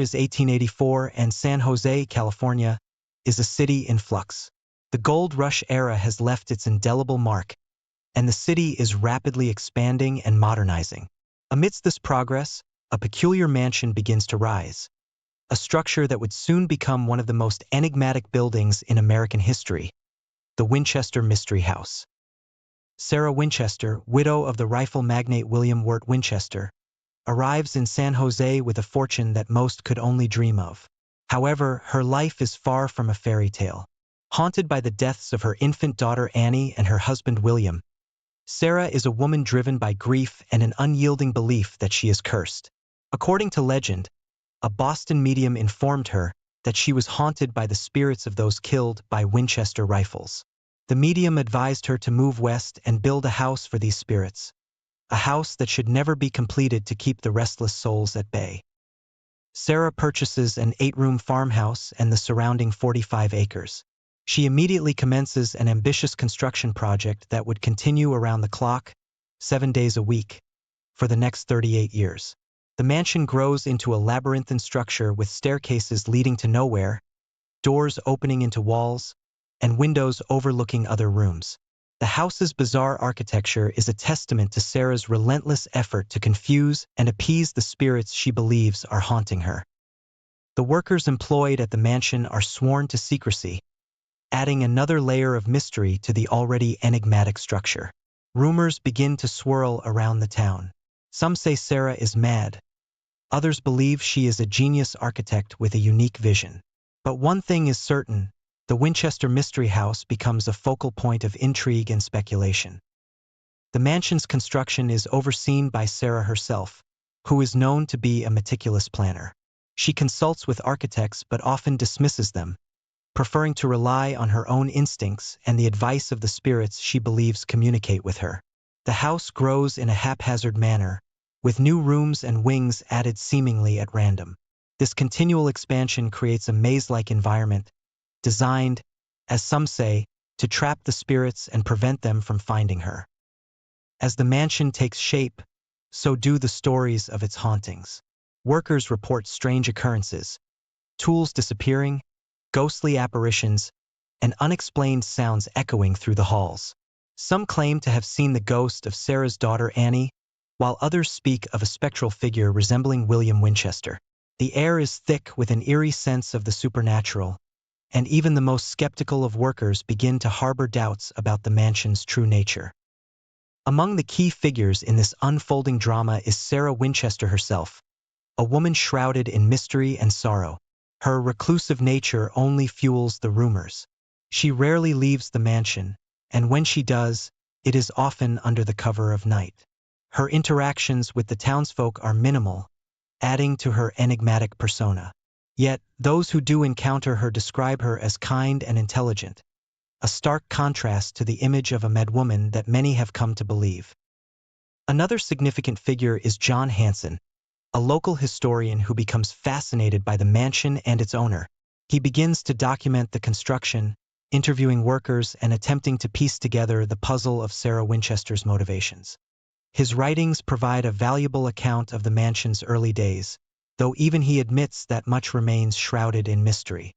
is 1884 and San Jose, California, is a city in flux. The gold rush era has left its indelible mark, and the city is rapidly expanding and modernizing. Amidst this progress, a peculiar mansion begins to rise, a structure that would soon become one of the most enigmatic buildings in American history, the Winchester Mystery House. Sarah Winchester, widow of the rifle magnate William Wirt Winchester, arrives in San Jose with a fortune that most could only dream of. However, her life is far from a fairy tale. Haunted by the deaths of her infant daughter Annie and her husband William, Sarah is a woman driven by grief and an unyielding belief that she is cursed. According to legend, a Boston medium informed her that she was haunted by the spirits of those killed by Winchester rifles. The medium advised her to move west and build a house for these spirits, a house that should never be completed to keep the restless souls at bay. Sarah purchases an 8-room farmhouse and the surrounding 45 acres. She immediately commences an ambitious construction project that would continue around the clock, 7 days a week, for the next 38 years. The mansion grows into a labyrinthine structure with staircases leading to nowhere, doors opening into walls, and windows overlooking other rooms. The house's bizarre architecture is a testament to Sarah's relentless effort to confuse and appease the spirits she believes are haunting her. The workers employed at the mansion are sworn to secrecy, adding another layer of mystery to the already enigmatic structure. Rumors begin to swirl around the town. Some say Sarah is mad. Others believe she is a genius architect with a unique vision. But one thing is certain: the Winchester Mystery House becomes a focal point of intrigue and speculation. The mansion's construction is overseen by Sarah herself, who is known to be a meticulous planner. She consults with architects but often dismisses them, preferring to rely on her own instincts and the advice of the spirits she believes communicate with her. The house grows in a haphazard manner, with new rooms and wings added seemingly at random. This continual expansion creates a maze-like environment, designed, as some say, to trap the spirits and prevent them from finding her. As the mansion takes shape, so do the stories of its hauntings. Workers report strange occurrences, tools disappearing, ghostly apparitions, and unexplained sounds echoing through the halls. Some claim to have seen the ghost of Sarah's daughter Annie, while others speak of a spectral figure resembling William Winchester. The air is thick with an eerie sense of the supernatural, and even the most skeptical of workers begin to harbor doubts about the mansion's true nature. Among the key figures in this unfolding drama is Sarah Winchester herself, a woman shrouded in mystery and sorrow. Her reclusive nature only fuels the rumors. She rarely leaves the mansion, and when she does, it is often under the cover of night. Her interactions with the townsfolk are minimal, adding to her enigmatic persona. Yet, those who do encounter her describe her as kind and intelligent, a stark contrast to the image of a madwoman that many have come to believe. Another significant figure is John Hanson, a local historian who becomes fascinated by the mansion and its owner. He begins to document the construction, interviewing workers and attempting to piece together the puzzle of Sarah Winchester's motivations. His writings provide a valuable account of the mansion's early days, though even he admits that much remains shrouded in mystery.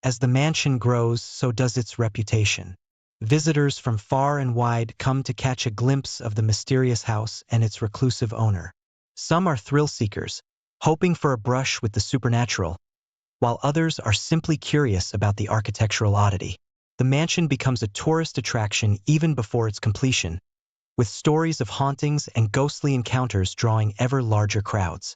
As the mansion grows, so does its reputation. Visitors from far and wide come to catch a glimpse of the mysterious house and its reclusive owner. Some are thrill-seekers, hoping for a brush with the supernatural, while others are simply curious about the architectural oddity. The mansion becomes a tourist attraction even before its completion, with stories of hauntings and ghostly encounters drawing ever larger crowds.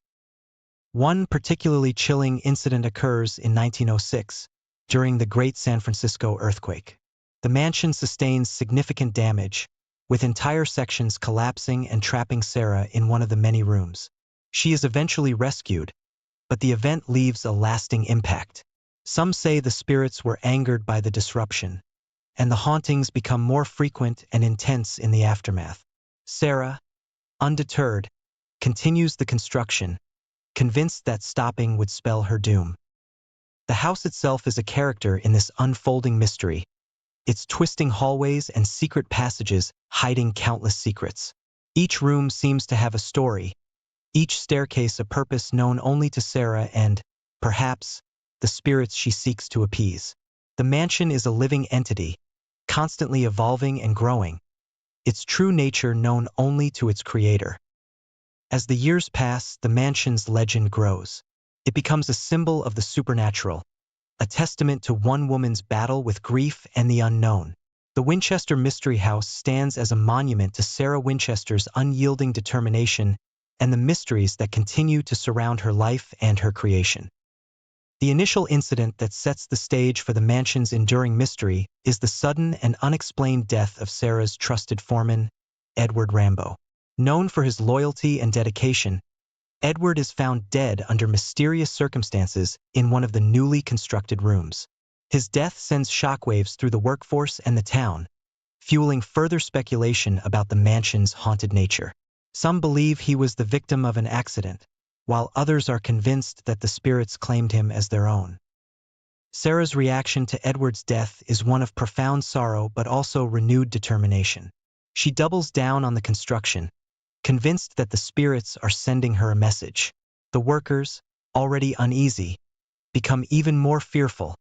One particularly chilling incident occurs in 1906, during the Great San Francisco earthquake. The mansion sustains significant damage, with entire sections collapsing and trapping Sarah in one of the many rooms. She is eventually rescued, but the event leaves a lasting impact. Some say the spirits were angered by the disruption, and the hauntings become more frequent and intense in the aftermath. Sarah, undeterred, continues the construction, convinced that stopping would spell her doom. The house itself is a character in this unfolding mystery, its twisting hallways and secret passages hiding countless secrets. Each room seems to have a story, each staircase a purpose known only to Sarah and, perhaps, the spirits she seeks to appease. The mansion is a living entity, constantly evolving and growing, its true nature known only to its creator. As the years pass, the mansion's legend grows. It becomes a symbol of the supernatural, a testament to one woman's battle with grief and the unknown. The Winchester Mystery House stands as a monument to Sarah Winchester's unyielding determination and the mysteries that continue to surround her life and her creation. The initial incident that sets the stage for the mansion's enduring mystery is the sudden and unexplained death of Sarah's trusted foreman, Edward Rambo. Known for his loyalty and dedication, Edward is found dead under mysterious circumstances in one of the newly constructed rooms. His death sends shockwaves through the workforce and the town, fueling further speculation about the mansion's haunted nature. Some believe he was the victim of an accident, while others are convinced that the spirits claimed him as their own. Sarah's reaction to Edward's death is one of profound sorrow but also renewed determination. She doubles down on the construction, convinced that the spirits are sending her a message. The workers, already uneasy, become even more fearful,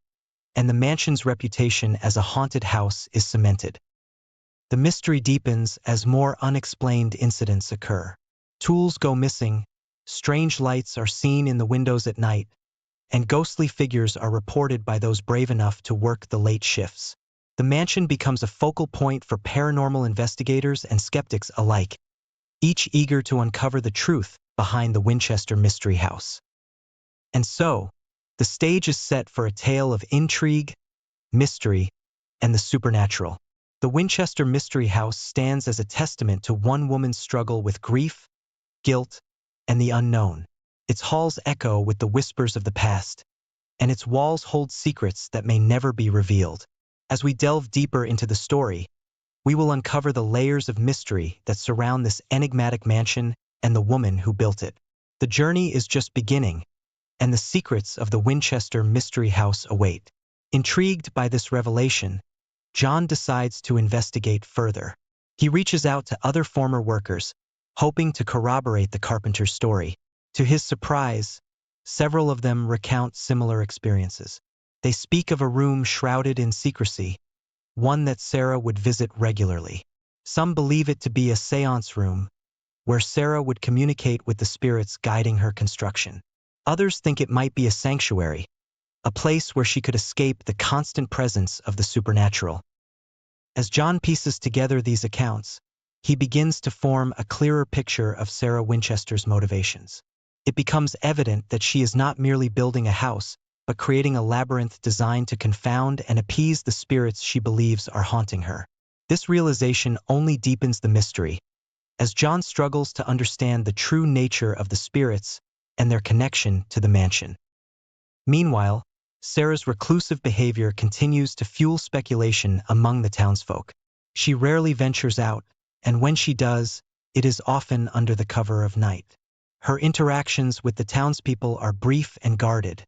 and the mansion's reputation as a haunted house is cemented. The mystery deepens as more unexplained incidents occur. Tools go missing, strange lights are seen in the windows at night, and ghostly figures are reported by those brave enough to work the late shifts. The mansion becomes a focal point for paranormal investigators and skeptics alike, each eager to uncover the truth behind the Winchester Mystery House. And so, the stage is set for a tale of intrigue, mystery, and the supernatural. The Winchester Mystery House stands as a testament to one woman's struggle with grief, guilt, and the unknown. Its halls echo with the whispers of the past, and its walls hold secrets that may never be revealed. As we delve deeper into the story, we will uncover the layers of mystery that surround this enigmatic mansion and the woman who built it. The journey is just beginning, and the secrets of the Winchester Mystery House await. Intrigued by this revelation, John decides to investigate further. He reaches out to other former workers, hoping to corroborate the carpenter's story. To his surprise, several of them recount similar experiences. They speak of a room shrouded in secrecy, one that Sarah would visit regularly. Some believe it to be a seance room, where Sarah would communicate with the spirits guiding her construction. Others think it might be a sanctuary, a place where she could escape the constant presence of the supernatural. As John pieces together these accounts, he begins to form a clearer picture of Sarah Winchester's motivations. It becomes evident that she is not merely building a house, but creating a labyrinth designed to confound and appease the spirits she believes are haunting her. This realization only deepens the mystery, as John struggles to understand the true nature of the spirits and their connection to the mansion. Meanwhile, Sarah's reclusive behavior continues to fuel speculation among the townsfolk. She rarely ventures out, and when she does, it is often under the cover of night. Her interactions with the townspeople are brief and guarded,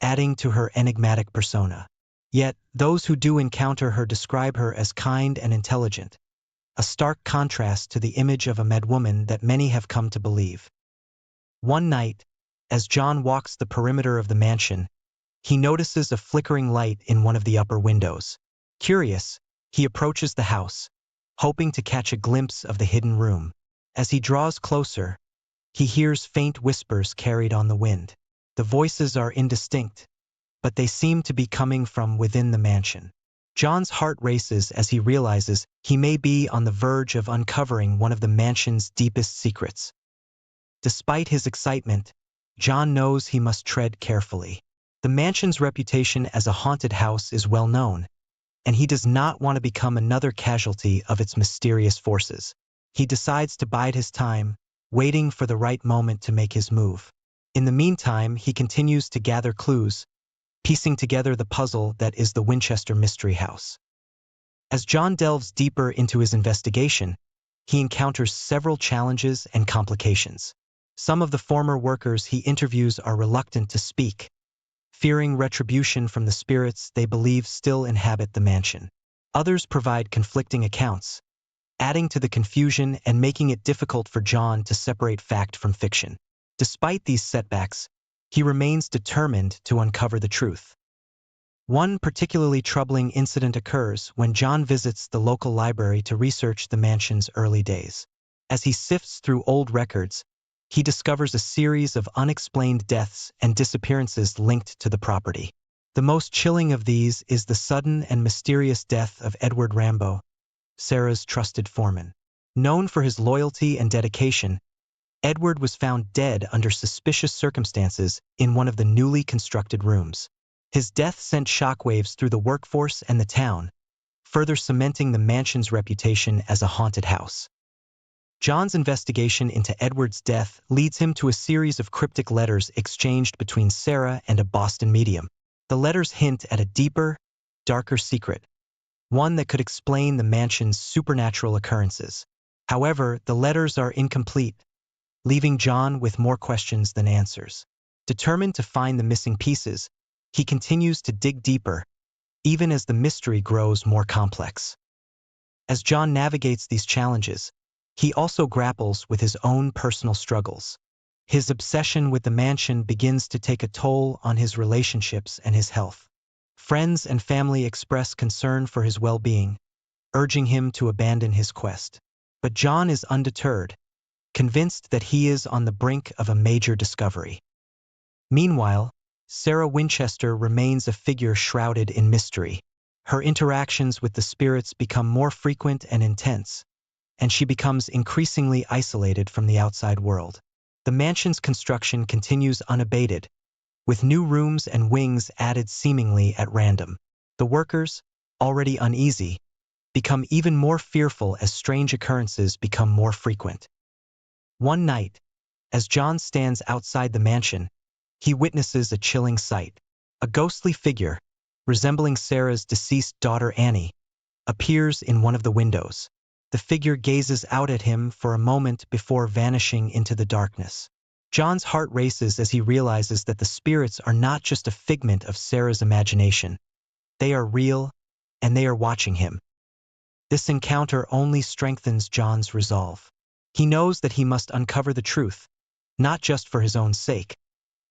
adding to her enigmatic persona. Yet, those who do encounter her describe her as kind and intelligent, a stark contrast to the image of a madwoman that many have come to believe. One night, as John walks the perimeter of the mansion, he notices a flickering light in one of the upper windows. Curious, he approaches the house, hoping to catch a glimpse of the hidden room. As he draws closer, he hears faint whispers carried on the wind. The voices are indistinct, but they seem to be coming from within the mansion. John's heart races as he realizes he may be on the verge of uncovering one of the mansion's deepest secrets. Despite his excitement, John knows he must tread carefully. The mansion's reputation as a haunted house is well known, and he does not want to become another casualty of its mysterious forces. He decides to bide his time, waiting for the right moment to make his move. In the meantime, he continues to gather clues, piecing together the puzzle that is the Winchester Mystery House. As John delves deeper into his investigation, he encounters several challenges and complications. Some of the former workers he interviews are reluctant to speak, fearing retribution from the spirits they believe still inhabit the mansion. Others provide conflicting accounts, adding to the confusion and making it difficult for John to separate fact from fiction. Despite these setbacks, he remains determined to uncover the truth. One particularly troubling incident occurs when John visits the local library to research the mansion's early days. As he sifts through old records, he discovers a series of unexplained deaths and disappearances linked to the property. The most chilling of these is the sudden and mysterious death of Edward Rambo, Sarah's trusted foreman. Known for his loyalty and dedication, Edward was found dead under suspicious circumstances in one of the newly constructed rooms. His death sent shockwaves through the workforce and the town, further cementing the mansion's reputation as a haunted house. John's investigation into Edward's death leads him to a series of cryptic letters exchanged between Sarah and a Boston medium. The letters hint at a deeper, darker secret, one that could explain the mansion's supernatural occurrences. However, the letters are incomplete, leaving John with more questions than answers. Determined to find the missing pieces, he continues to dig deeper, even as the mystery grows more complex. As John navigates these challenges, he also grapples with his own personal struggles. His obsession with the mansion begins to take a toll on his relationships and his health. Friends and family express concern for his well-being, urging him to abandon his quest. But John is undeterred, convinced that he is on the brink of a major discovery. Meanwhile, Sarah Winchester remains a figure shrouded in mystery. Her interactions with the spirits become more frequent and intense, and she becomes increasingly isolated from the outside world. The mansion's construction continues unabated, with new rooms and wings added seemingly at random. The workers, already uneasy, become even more fearful as strange occurrences become more frequent. One night, as John stands outside the mansion, he witnesses a chilling sight. A ghostly figure, resembling Sarah's deceased daughter Annie, appears in one of the windows. The figure gazes out at him for a moment before vanishing into the darkness. John's heart races as he realizes that the spirits are not just a figment of Sarah's imagination. They are real, and they are watching him. This encounter only strengthens John's resolve. He knows that he must uncover the truth, not just for his own sake,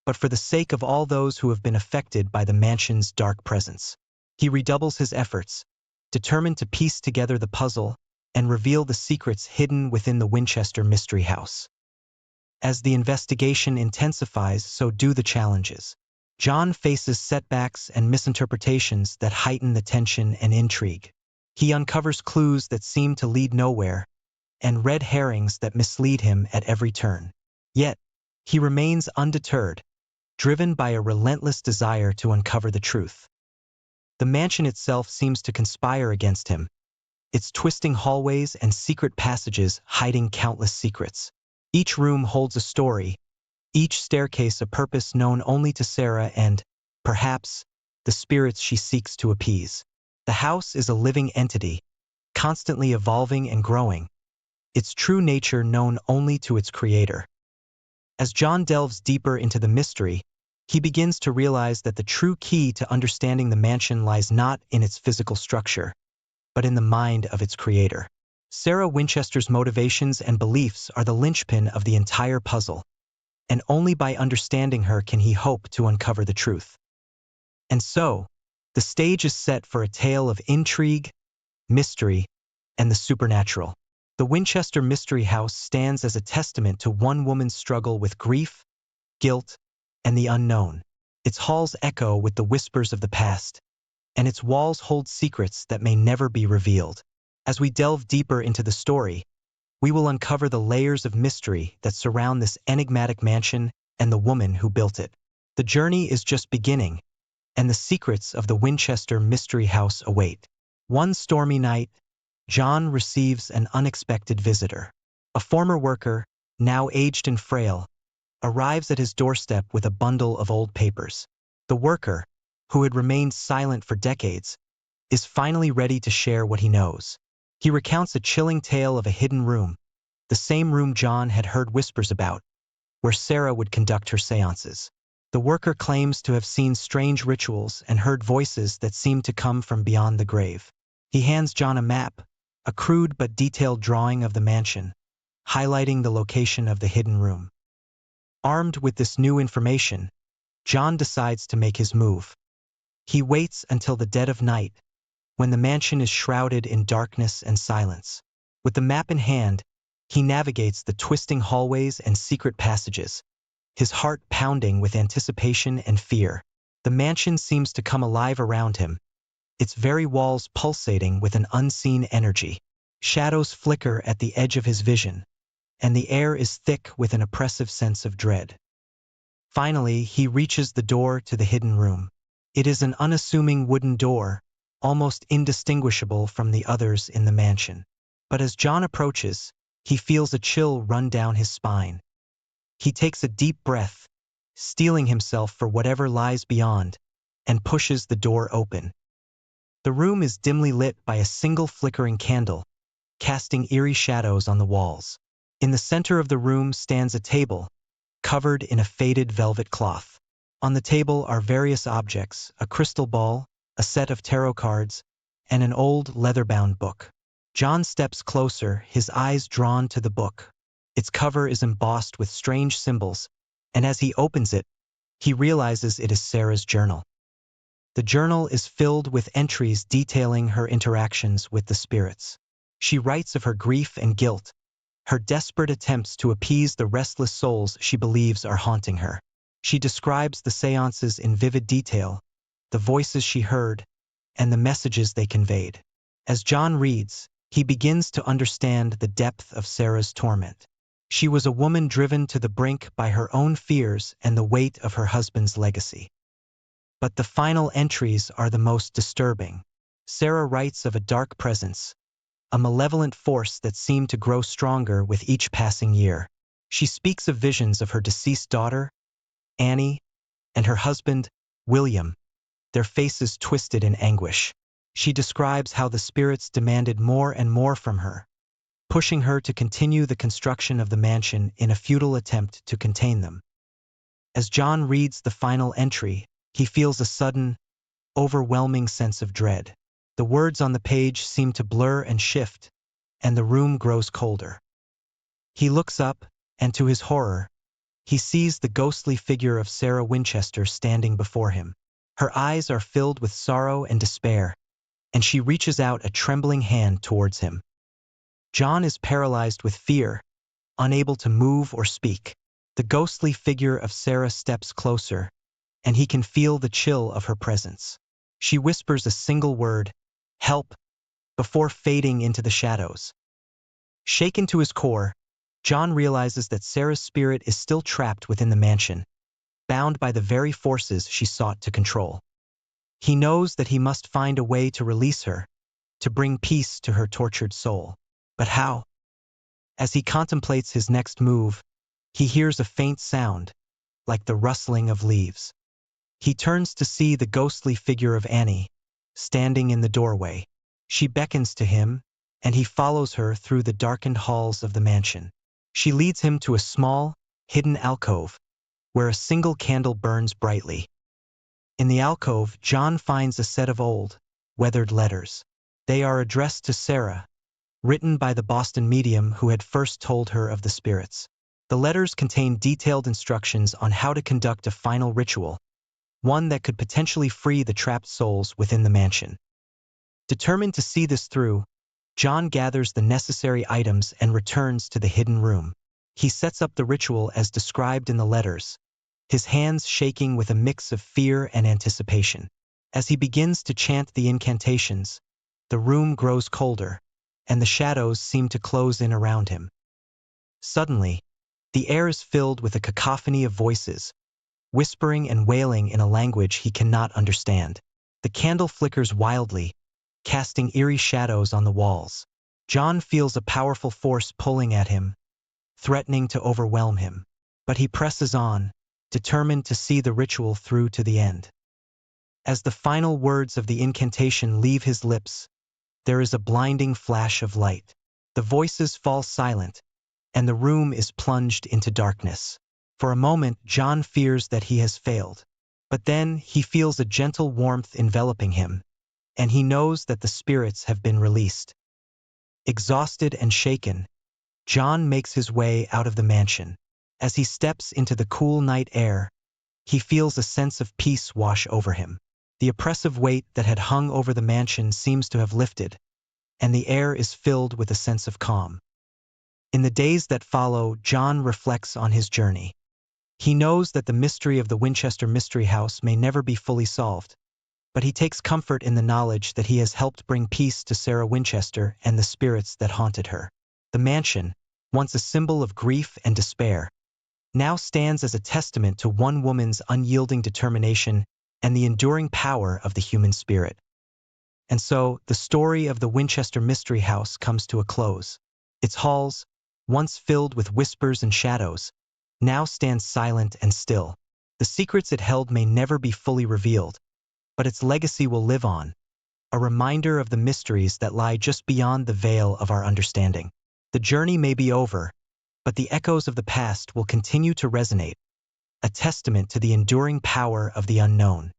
but for the sake of all those who have been affected by the mansion's dark presence. He redoubles his efforts, determined to piece together the puzzle and reveal the secrets hidden within the Winchester Mystery House. As the investigation intensifies, so do the challenges. John faces setbacks and misinterpretations that heighten the tension and intrigue. He uncovers clues that seem to lead nowhere, and red herrings that mislead him at every turn. Yet, he remains undeterred, driven by a relentless desire to uncover the truth. The mansion itself seems to conspire against him, its twisting hallways and secret passages hiding countless secrets. Each room holds a story, each staircase a purpose known only to Sarah and, perhaps, the spirits she seeks to appease. The house is a living entity, constantly evolving and growing, its true nature known only to its creator. As John delves deeper into the mystery, he begins to realize that the true key to understanding the mansion lies not in its physical structure, but in the mind of its creator. Sarah Winchester's motivations and beliefs are the linchpin of the entire puzzle, and only by understanding her can he hope to uncover the truth. And so, the stage is set for a tale of intrigue, mystery, and the supernatural. The Winchester Mystery House stands as a testament to one woman's struggle with grief, guilt, and the unknown. Its halls echo with the whispers of the past, and its walls hold secrets that may never be revealed. As we delve deeper into the story, we will uncover the layers of mystery that surround this enigmatic mansion and the woman who built it. The journey is just beginning, and the secrets of the Winchester Mystery House await. One stormy night, John receives an unexpected visitor. A former worker, now aged and frail, arrives at his doorstep with a bundle of old papers. The worker, who had remained silent for decades, is finally ready to share what he knows. He recounts a chilling tale of a hidden room, the same room John had heard whispers about, where Sarah would conduct her seances. The worker claims to have seen strange rituals and heard voices that seemed to come from beyond the grave. He hands John a map, a crude but detailed drawing of the mansion, highlighting the location of the hidden room. Armed with this new information, John decides to make his move. He waits until the dead of night, when the mansion is shrouded in darkness and silence. With the map in hand, he navigates the twisting hallways and secret passages, his heart pounding with anticipation and fear. The mansion seems to come alive around him, its very walls pulsating with an unseen energy. Shadows flicker at the edge of his vision, and the air is thick with an oppressive sense of dread. Finally, he reaches the door to the hidden room. It is an unassuming wooden door, almost indistinguishable from the others in the mansion. But as John approaches, he feels a chill run down his spine. He takes a deep breath, steeling himself for whatever lies beyond, and pushes the door open. The room is dimly lit by a single flickering candle, casting eerie shadows on the walls. In the center of the room stands a table, covered in a faded velvet cloth. On the table are various objects, a crystal ball, a set of tarot cards, and an old leather-bound book. John steps closer, his eyes drawn to the book. Its cover is embossed with strange symbols, and as he opens it, he realizes it is Sarah's journal. The journal is filled with entries detailing her interactions with the spirits. She writes of her grief and guilt, her desperate attempts to appease the restless souls she believes are haunting her. She describes the seances in vivid detail, the voices she heard, and the messages they conveyed. As John reads, he begins to understand the depth of Sarah's torment. She was a woman driven to the brink by her own fears and the weight of her husband's legacy. But the final entries are the most disturbing. Sarah writes of a dark presence, a malevolent force that seemed to grow stronger with each passing year. She speaks of visions of her deceased daughter, Annie, and her husband, William, their faces twisted in anguish. She describes how the spirits demanded more and more from her, pushing her to continue the construction of the mansion in a futile attempt to contain them. As John reads the final entry, he feels a sudden, overwhelming sense of dread. The words on the page seem to blur and shift, and the room grows colder. He looks up, and to his horror, he sees the ghostly figure of Sarah Winchester standing before him. Her eyes are filled with sorrow and despair, and she reaches out a trembling hand towards him. John is paralyzed with fear, unable to move or speak. The ghostly figure of Sarah steps closer, and he can feel the chill of her presence. She whispers a single word, "Help," before fading into the shadows. Shaken to his core, John realizes that Sarah's spirit is still trapped within the mansion, bound by the very forces she sought to control. He knows that he must find a way to release her, to bring peace to her tortured soul. But how? As he contemplates his next move, he hears a faint sound, like the rustling of leaves. He turns to see the ghostly figure of Annie, standing in the doorway. She beckons to him, and he follows her through the darkened halls of the mansion. She leads him to a small, hidden alcove, where a single candle burns brightly. In the alcove, John finds a set of old, weathered letters. They are addressed to Sarah, written by the Boston medium who had first told her of the spirits. The letters contain detailed instructions on how to conduct a final ritual, one that could potentially free the trapped souls within the mansion. Determined to see this through, John gathers the necessary items and returns to the hidden room. He sets up the ritual as described in the letters, his hands shaking with a mix of fear and anticipation. As he begins to chant the incantations, the room grows colder, and the shadows seem to close in around him. Suddenly, the air is filled with a cacophony of voices, whispering and wailing in a language he cannot understand. The candle flickers wildly, casting eerie shadows on the walls. John feels a powerful force pulling at him, threatening to overwhelm him. But he presses on, determined to see the ritual through to the end. As the final words of the incantation leave his lips, there is a blinding flash of light. The voices fall silent, and the room is plunged into darkness. For a moment, John fears that he has failed. But then he feels a gentle warmth enveloping him, and he knows that the spirits have been released. Exhausted and shaken, John makes his way out of the mansion. As he steps into the cool night air, he feels a sense of peace wash over him. The oppressive weight that had hung over the mansion seems to have lifted, and the air is filled with a sense of calm. In the days that follow, John reflects on his journey. He knows that the mystery of the Winchester Mystery House may never be fully solved, but he takes comfort in the knowledge that he has helped bring peace to Sarah Winchester and the spirits that haunted her. The mansion, once a symbol of grief and despair, now stands as a testament to one woman's unyielding determination and the enduring power of the human spirit. And so, the story of the Winchester Mystery House comes to a close. Its halls, once filled with whispers and shadows, now stand silent and still. The secrets it held may never be fully revealed, but its legacy will live on, a reminder of the mysteries that lie just beyond the veil of our understanding. The journey may be over, but the echoes of the past will continue to resonate, a testament to the enduring power of the unknown.